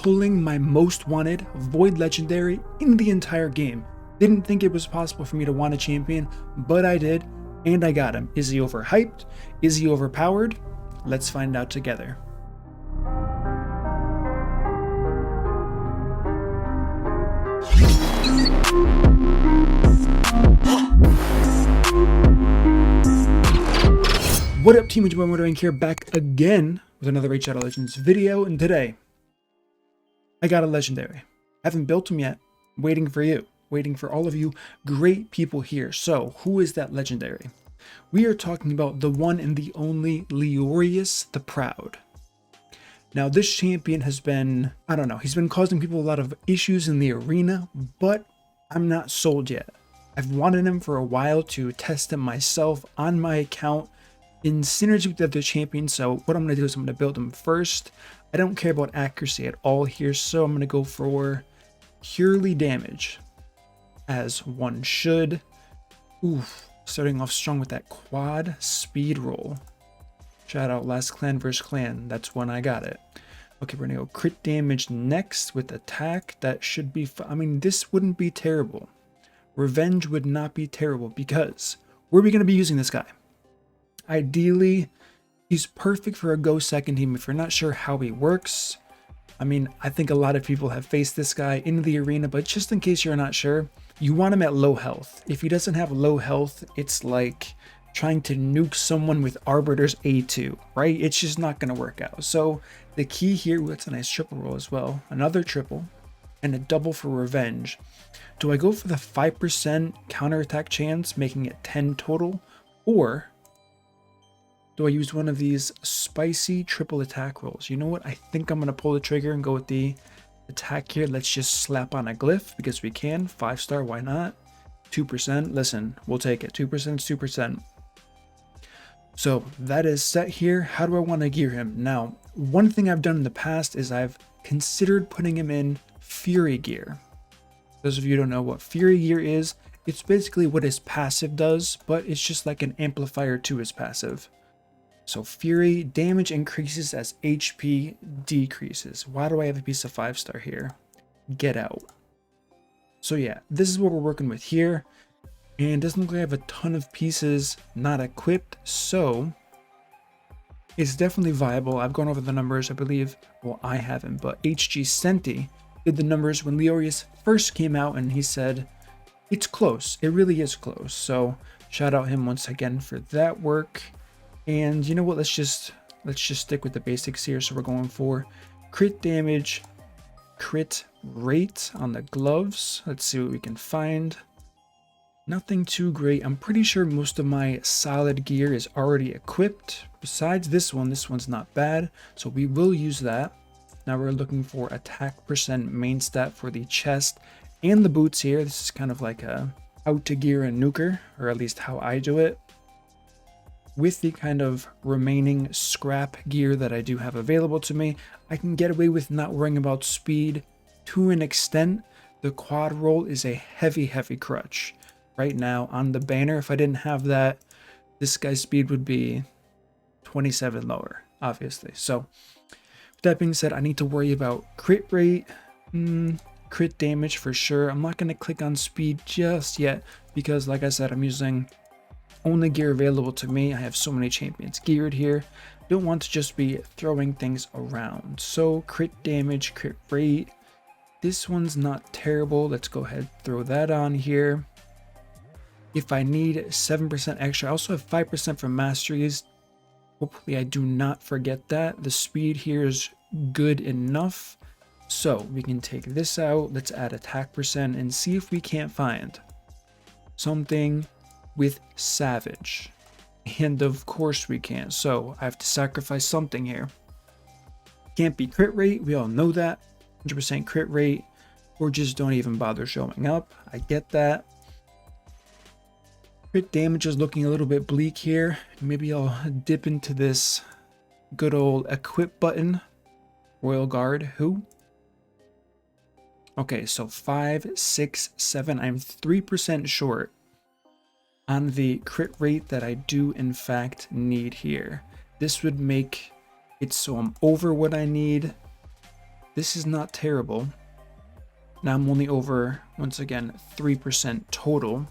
pulling my most wanted Void Legendary in the entire game. Didn't think it was possible for me to want a champion, but I did, and I got him. Is he overhyped? Is he overpowered? Let's find out together. What up, team? It's your boy MurderInc here, back again with another Raid Shadow Legends video, and today I got a legendary. Haven't built him yet. Waiting for you. Waiting for all of you great people here. So, who is that legendary? We are talking about the one and the only Leorius the Proud. Now, this champion has been, I don't know, he's been causing people a lot of issues in the arena, but I'm not sold yet. I've wanted him for a while to test him myself on my account in synergy with the other champions. So what I'm going to do is I'm going to build him first. I don't care about accuracy at all here, so I'm going to go for purely damage, as one should. Oof, starting off strong with that quad speed roll. Shout out last clan versus clan. That's when I got it. Okay, we're going to go crit damage next with attack. That should be I mean, this wouldn't be terrible. Revenge would not be terrible, because where are we going to be using this guy? Ideally, he's perfect for a go second team if you're not sure how he works. I mean, I think a lot of people have faced this guy in the arena, but just in case you're not sure, you want him at low health. If he doesn't have low health, it's like trying to nuke someone with Arbiter's A2, right? It's just not going to work out. So the key here, that's a nice triple roll as well. Another triple and a double for revenge. Do I go for the 5% counterattack chance, making it 10 total, or do I use one of these spicy triple attack rolls? You know what? I think I'm going to pull the trigger and go with the attack here. Let's just slap on a glyph because we can. 5-star, why not? 2%. Listen, we'll take it. 2% is 2%. So that is set here. How do I want to gear him? Now, one thing I've done in the past is I've considered putting him in Fury gear. Those of you who don't know what Fury gear is, it's basically what his passive does, but it's just like an amplifier to his passive. So Fury, damage increases as HP decreases. Why do I have a piece of 5-star here? Get out. So yeah, this is what we're working with here. And it doesn't look like I have a ton of pieces not equipped, so it's definitely viable. I've gone over the numbers, I believe. Well, I haven't, but HG Senti did the numbers when Leorius first came out, and he said it's close. It really is close. So shout out him once again for that work. And you know what, let's just stick with the basics here. So we're going for crit damage, crit rate on the gloves. Let's see what we can find. Nothing too great. I'm pretty sure most of my solid gear is already equipped. Besides this one's not bad. So we will use that. Now we're looking for attack percent main stat for the chest and the boots here. This is kind of like a how to gear a nuker, or at least how I do it. With the kind of remaining scrap gear that I do have available to me, I can get away with not worrying about speed to an extent. The quad roll is a heavy crutch. Right now on the banner, if I didn't have that, this guy's speed would be 27 lower, obviously. So with that being said, I need to worry about crit rate, crit damage for sure. I'm not going to click on speed just yet because, like I said, I'm using only gear available to me. I have so many champions geared here. Don't want to just be throwing things around. So crit damage, crit rate. This one's not terrible. Let's go ahead and throw that on here. If I need 7% extra, I also have 5% for masteries. Hopefully I do not forget that. The speed here is good enough. So we can take this out. Let's add attack percent and see if we can't find something with savage. And of course we can't. So I have to sacrifice something here. Can't be crit rate. We all know that. 100% crit rate. Or just don't even bother showing up. I get that. Crit damage is looking a little bit bleak here. Maybe I'll dip into this good old equip button. Royal Guard, who? Okay, so 5, 6, 7. I'm 3% short on the crit rate that I do in fact need here. This would make it so I'm over what I need. this is not terrible. Now I'm only over, once again, 3% total.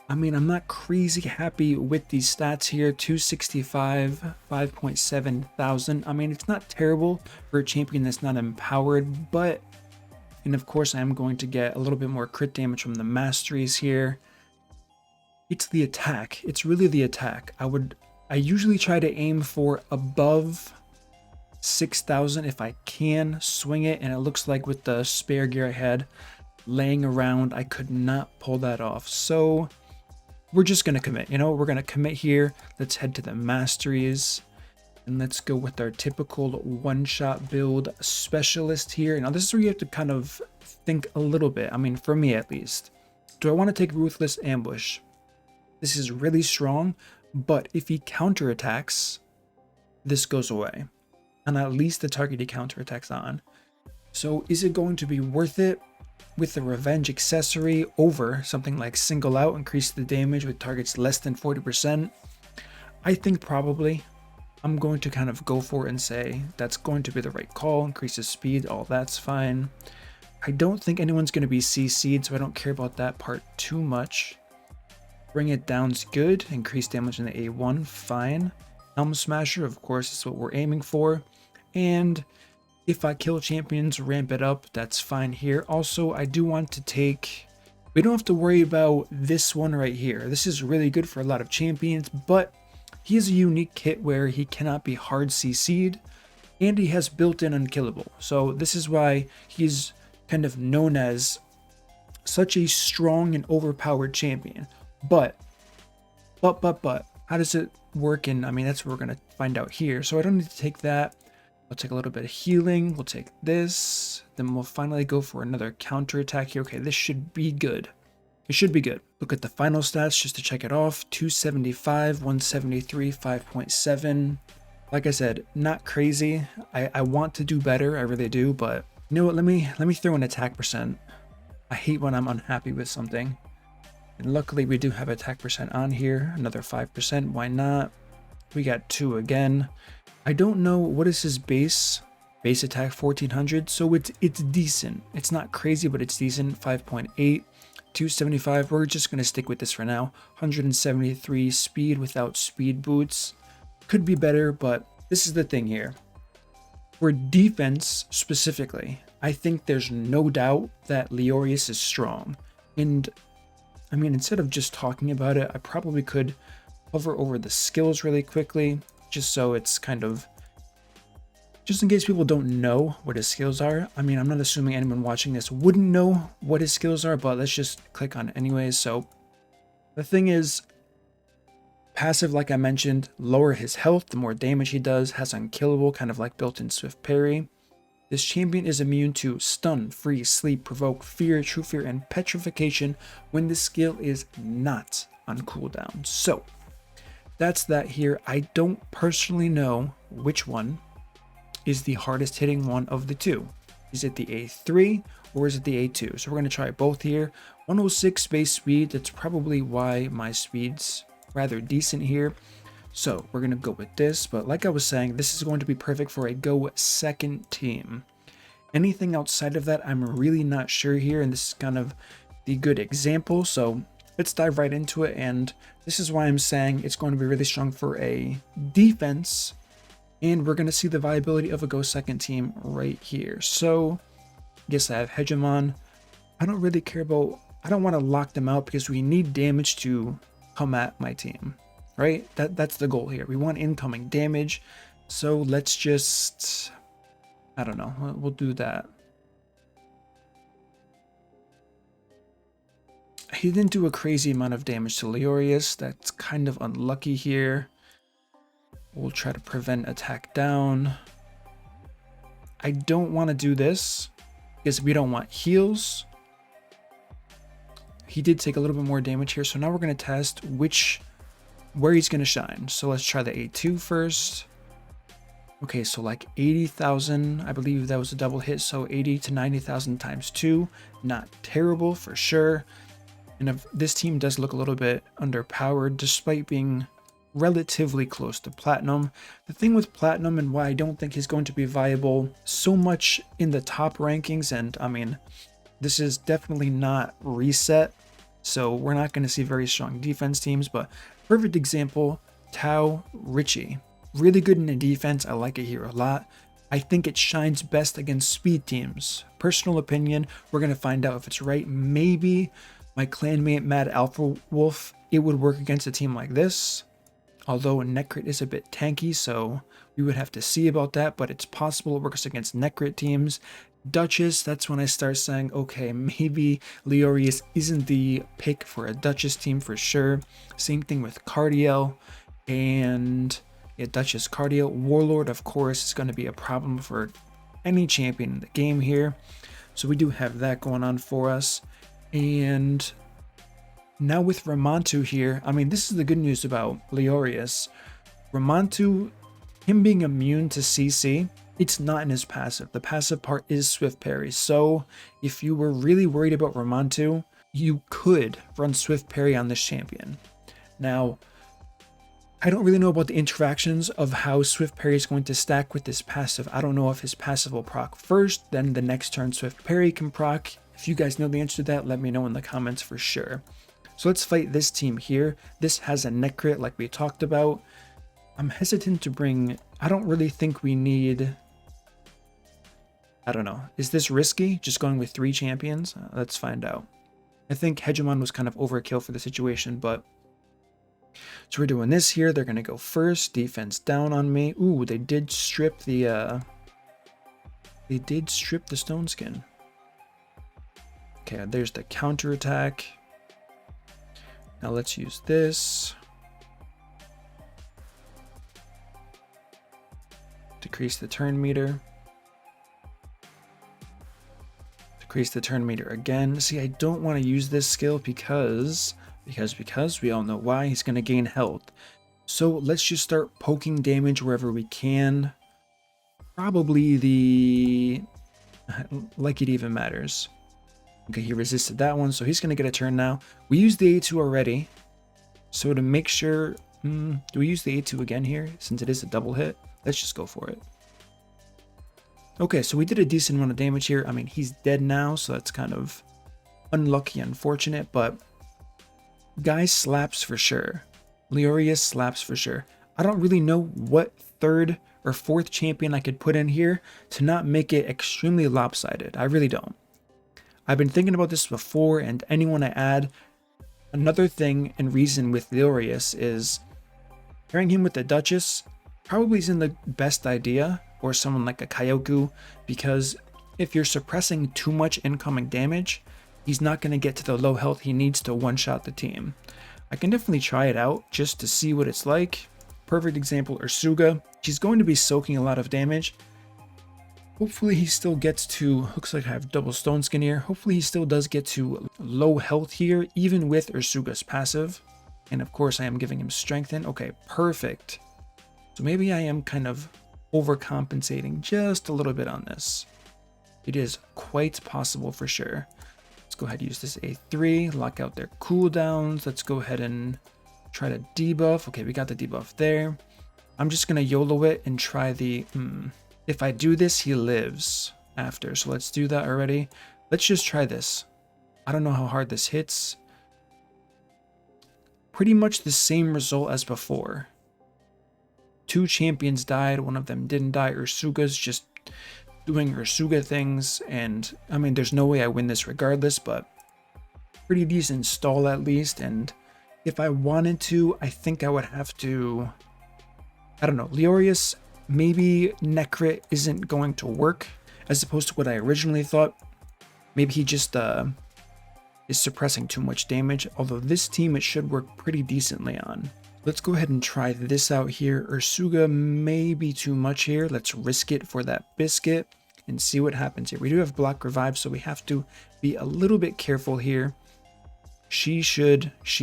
I mean, I'm not crazy happy with these stats here. 265, 5.7 thousand. I mean, it's not terrible for a champion that's not empowered, but, and of course I am going to get a little bit more crit damage from the masteries here. It's the attack. It's really the attack. I usually try to aim for above 6,000 if I can swing it, and it looks like with the spare gear I had laying around, I could not pull that off. So we're just going to commit, you know, we're going to commit here. Let's head to the masteries and let's go with our typical one-shot build specialist here. Now this is where you have to kind of think a little bit. I mean, for me at least, do I want to take Ruthless Ambush? This is really strong, but if he counterattacks, this goes away. And at least the target he counterattacks on. So is it going to be worth it with the revenge accessory over something like single out, increase the damage with targets less than 40%? I think probably. I'm going to kind of go for it and say that's going to be the right call. Increases speed, all that's fine. I don't think anyone's going to be CC'd, so I don't care about that part too much. Bring it down's good. Increase damage in the A1, fine. Helm Smasher, of course, is what we're aiming for. And if I kill champions, ramp it up, that's fine here. Also, I do want to take... We don't have to worry about this one right here. This is really good for a lot of champions, but he has a unique kit where he cannot be hard CC'd, and he has built-in unkillable. So this is why he's kind of known as such a strong and overpowered champion. But, how does it work? And I mean, that's what we're going to find out here. So I don't need to take that. We'll take a little bit of healing. We'll take this. Then we'll finally go for another counterattack here. Okay, this should be good. It should be good. Look at the final stats just to check it off. 275, 173, 5.7. Like I said, not crazy. I want to do better. I really do. But you know what? Let me throw an attack percent. I hate when I'm unhappy with something. And luckily we do have attack percent on here. Another 5%. Why not? We got 2 again. I don't know what is his base attack, 1400, so it's decent. It's not crazy, but it's decent. 5.8, 275. We're just gonna stick with this for now. 173 speed without speed boots. Could be better, but this is the thing here. For defense specifically, I think there's no doubt that Leorius is strong. And I mean, instead of just talking about it, I probably could hover over the skills really quickly, just so it's kind of, just in case people don't know what his skills are. I mean, I'm not assuming anyone watching this wouldn't know what his skills are, but let's just click on it anyways. So the thing is, passive, like I mentioned, lower his health, the more damage he does, has unkillable, kind of like built-in swift parry. This champion is immune to stun, freeze, sleep, provoke, fear, true fear, and petrification when the skill is not on cooldown. So that's that here. I don't personally know which one is the hardest hitting one of the two. Is it the A3 or is it the A2? So we're going to try both here. 106 base speed. That's probably why my speed's rather decent here. So we're going to go with this. But like I was saying, this is going to be perfect for a go second team. Anything outside of that, I'm really not sure here. And this is kind of the good example. So let's dive right into it. And this is why I'm saying it's going to be really strong for a defense. And we're going to see the viability of a go second team right here. So yes, I have Hegemon. I don't really care about, I don't want to lock them out because we need damage to come at my team, right? That's the goal here. We want incoming damage. So let's just, I don't know, we'll do that. He didn't do a crazy amount of damage to Leorius. That's kind of unlucky here. We'll try to prevent attack down. I don't want to do this because we don't want heals. He did take a little bit more damage here. So now we're going to test where he's going to shine. So let's try the A2 first. Okay, so like 80,000, I believe that was a double hit. So 80 to 90,000 times 2. Not terrible for sure. And if this team does look a little bit underpowered, despite being relatively close to platinum. The thing with platinum and why I don't think he's going to be viable so much in the top rankings, and I mean, this is definitely not reset, so we're not going to see very strong defense teams, but perfect example, Tau Richie. Really good in the defense, I like it here a lot. I think it shines best against speed teams. Personal opinion, we're going to find out if it's right. Maybe my clanmate Mad Alpha Wolf, it would work against a team like this. Although Necrit is a bit tanky, so we would have to see about that, but it's possible it works against Necrit teams. Duchess, that's when I start saying, okay, maybe Leorius isn't the pick for a Duchess team for sure. Same thing with Cardiel, and yeah, Duchess Cardiel. Warlord, of course, is going to be a problem for any champion in the game here. So we do have that going on for us. And now with Ramantu here, I mean, this is the good news about Leorius. Ramantu, him being immune to CC, it's not in his passive. The passive part is Swift Parry. So if you were really worried about Ramantu, you could run Swift Parry on this champion. Now, I don't really know about the interactions of how Swift Parry is going to stack with this passive. I don't know if his passive will proc first, then the next turn Swift Parry can proc. If you guys know the answer to that, let me know in the comments for sure. So let's fight this team here. This has a net crit like we talked about. I'm hesitant to bring... I don't really think we need... I don't know. Is this risky? Just going with 3 champions? Let's find out. I think Hegemon was kind of overkill for the situation, but... So we're doing this here. They're going to go first. Defense down on me. Ooh, they did strip the... They did strip the Stone Skin. Okay, there's the counterattack. Now let's use this. Decrease the turn meter. Decrease the turn meter again. See, I don't want to use this skill because we all know why. He's going to gain health. So let's just start poking damage wherever we can. Probably the... like it even matters. Okay, he resisted that one, so he's going to get a turn now. We used the A2 already. So to make sure... do we use the A2 again here, since it is a double hit? Let's just go for it. Okay, so we did a decent amount of damage here. I mean, he's dead now, so that's kind of unlucky, unfortunate, but guy slaps for sure. Leorius slaps for sure. I don't really know what 3rd or 4th champion I could put in here to not make it extremely lopsided. I really don't. I've been thinking about this before, and anyone I add, another thing and reason with Leorius is pairing him with the Duchess probably isn't the best idea, or someone like a Kyoku, because if you're suppressing too much incoming damage, he's not going to get to the low health he needs to one-shot the team. I can definitely try it out just to see what it's like. Perfect example, Ursuga. She's going to be soaking a lot of damage. Hopefully he still gets to, looks like I have double Stone Skin here. Hopefully he still does get to low health here, even with Ursuga's passive. And of course I am giving him strengthen. Okay, perfect. So maybe I am kind of overcompensating just a little bit on this. It is quite possible for sure. Let's go ahead and use this A3, lock out their cooldowns. Let's go ahead and try to debuff. Okay, we got the debuff there. I'm just going to YOLO it and try the... If I do this, he lives after. So let's do that already. Let's just try this. I don't know how hard this hits. Pretty much the same result as before. 2 champions died, one of them didn't die. Ursuga's just doing Ursuga things, and I mean, there's no way I win this regardless, but pretty decent stall at least. And if I wanted to, I think I would have to, I don't know, Leorius, maybe Necrit isn't going to work as opposed to what I originally thought. Maybe he just is suppressing too much damage, although this team it should work pretty decently on. Let's go ahead and try this out here. Ursuga may be too much here. Let's risk it for that biscuit and see what happens here. We do have block revive, so we have to be a little bit careful here. She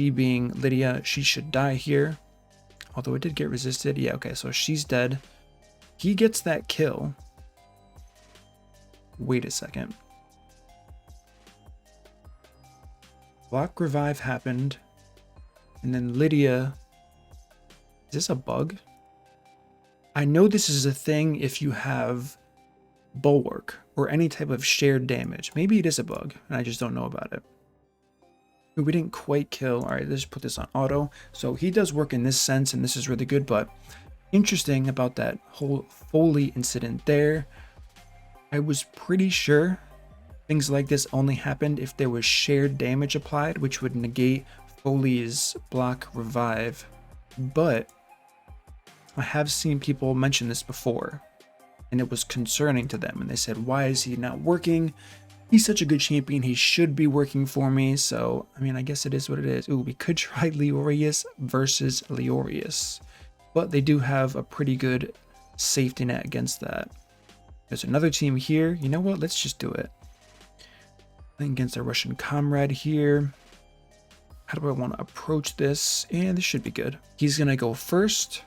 being Lydia, she should die here. Although it did get resisted. Yeah, okay, so she's dead. He gets that kill. Wait a second. Block revive happened. And then Lydia Is this a bug? I know this is a thing if you have bulwark or any type of shared damage. Maybe it is a bug and I just don't know about it. We didn't quite kill. All right, let's put this on auto. So he does work in this sense, and this is really good, but interesting about that whole Foley incident there. I was pretty sure things like this only happened if there was shared damage applied, which would negate Foley's block revive. But I have seen people mention this before, and it was concerning to them, and they said, why is he not working? He's such a good champion, he should be working for me. So, I mean, I guess it is what it is. Ooh, we could try Leorius versus Leorius, but they do have a pretty good safety net against that. There's another team here. You know what? Let's just do it. Against a Russian comrade here. How do I want to approach this? And this should be good. He's going to go first,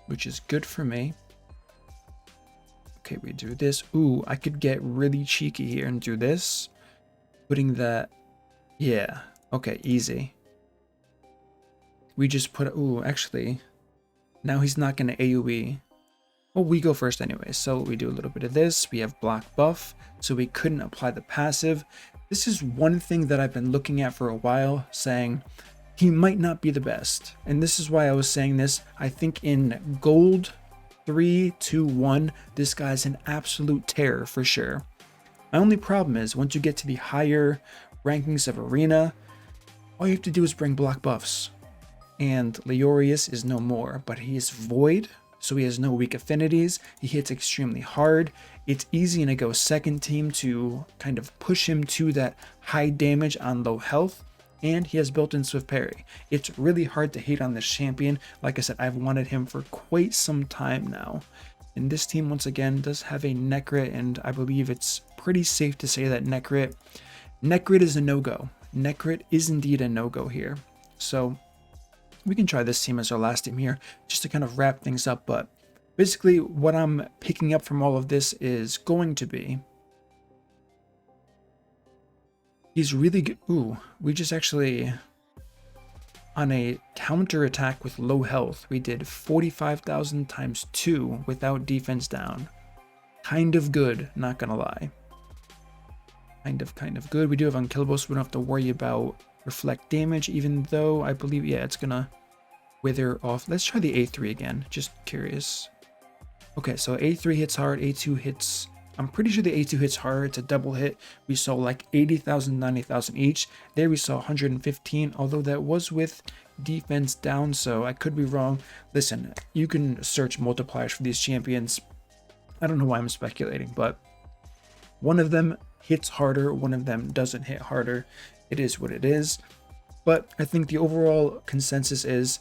which is good for me. Okay, we do this. Ooh, I could get really cheeky here and do this. Putting that... Yeah. Okay, easy. We just put... Ooh, actually... Now he's not going to AoE. Well, we go first anyway. So we do a little bit of this. We have block buff, so we couldn't apply the passive. This is one thing that I've been looking at for a while, saying he might not be the best. And this is why I was saying this. I think in gold... 3, 2, 1, this guy's an absolute terror for sure. My only problem is once you get to the higher rankings of arena, all you have to do is bring block buffs. And Leorius is no more, but he is void, so he has no weak affinities. He hits extremely hard. It's easy in a go second team to kind of push him to that high damage on low health. And he has built-in swift parry. It's really hard to hate on this champion. Like I said, I've wanted him for quite some time now. And this team, once again, does have a Necrit, and I believe it's pretty safe to say that Necrit is a no-go. Necrit is indeed a no-go here. So we can try this team as our last team here, just to kind of wrap things up. But basically, what I'm picking up from all of this is going to be... He's really good. Ooh, we just actually, on a counter attack with low health, we did 45,000 times 2 without defense down. Kind of good, not gonna lie. Kind of good. We do have unkillable, so we don't have to worry about reflect damage, even though I believe, yeah, it's gonna wither off. Let's try the A3 again, just curious. Okay, so A3 hits hard, A2 hits... I'm pretty sure the A2 hits hard. It's a double hit. We saw like 80,000, 90,000 each. There we saw 115, although that was with defense down, so I could be wrong. Listen, you can search multipliers for these champions. I don't know why I'm speculating, but one of them hits harder, one of them doesn't hit harder. It is what it is. But I think the overall consensus is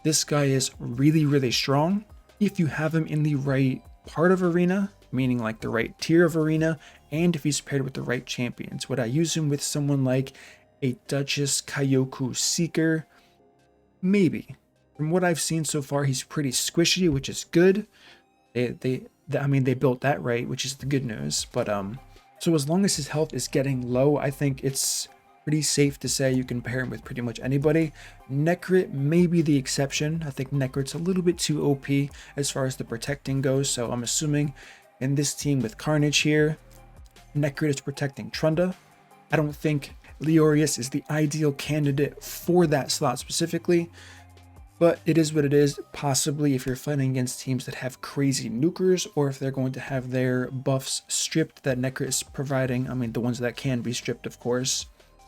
this guy is really, really strong. If you have him in the right part of arena, meaning like the right tier of arena, and if he's paired with the right champions. Would I use him with someone like a Duchess Kyoku Seeker? Maybe. From what I've seen so far, he's pretty squishy, which is good. I mean, they built that right, which is the good news. But so as long as his health is getting low, I think it's pretty safe to say you can pair him with pretty much anybody. Necrit may be the exception. I think Necrit's a little bit too OP as far as the protecting goes, so I'm assuming in this team with Carnage here, Necrit is protecting Trunda. I don't think Leorius is the ideal candidate for that slot specifically, but it is what it is. Possibly if you're fighting against teams that have crazy nukers, or if they're going to have their buffs stripped that Necrit is providing, I mean the ones that can be stripped of course,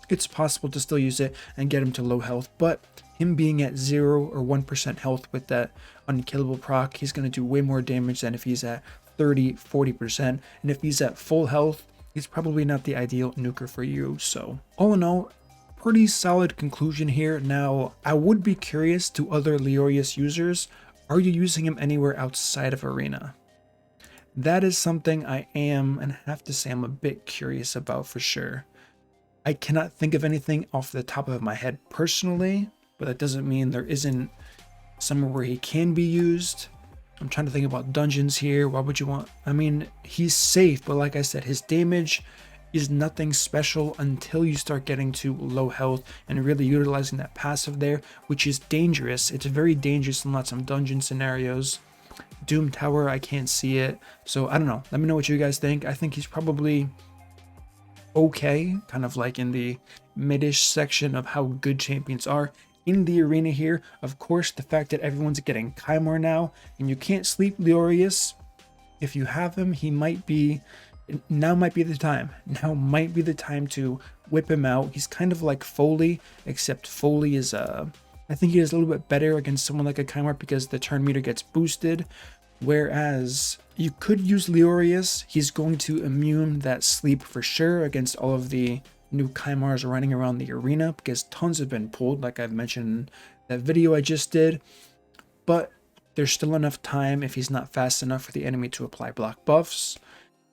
it's possible to still use it and get him to low health, but him being at 0 or 1% health with that unkillable proc, he's going to do way more damage than if he's at 30, 40%, and if he's at full health, he's probably not the ideal nuker for you. So all in all, pretty solid conclusion here. Now, I would be curious to other Leorius users, are you using him anywhere outside of arena? That is something I am, and have to say I'm a bit curious about for sure. I cannot think of anything off the top of my head personally, but that doesn't mean there isn't somewhere where he can be used. I'm trying to think about dungeons here. Why would you want... I mean, he's safe, but like I said, his damage He's nothing special until you start getting to low health and really utilizing that passive there, which is dangerous. It's very dangerous in lots of dungeon scenarios. Doom Tower, I can't see it. So I don't know. Let me know what you guys think. I think he's probably okay, kind of like in the mid-ish section of how good champions are in the arena here. Of course, the fact that everyone's getting Kymor now, and you can't sleep Leorius. If you have him, he might be, now might be the time. Now might be the time to whip him out. He's kind of like Foley, except Foley is, I think he is a little bit better against someone like a Kymor because the turn meter gets boosted. Whereas you could use Leorius, he's going to immune that sleep for sure against all of the new Kymars running around the arena because tons have been pulled, like I've mentioned in that video I just did. But there's still enough time if he's not fast enough for the enemy to apply block buffs.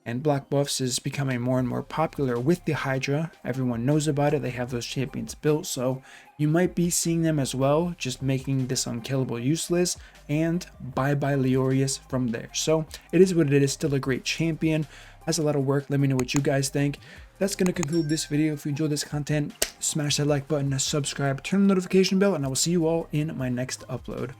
And block buffs is becoming more and more popular with the Hydra. Everyone knows about it. They have those champions built, so you might be seeing them as well, just making this unkillable useless, and bye-bye Leorius from there. So it is what it is. Still a great champion. Has a lot of work. Let me know what you guys think. That's going to conclude this video. If you enjoyed this content, smash that like button, subscribe, turn the notification bell, and I will see you all in my next upload.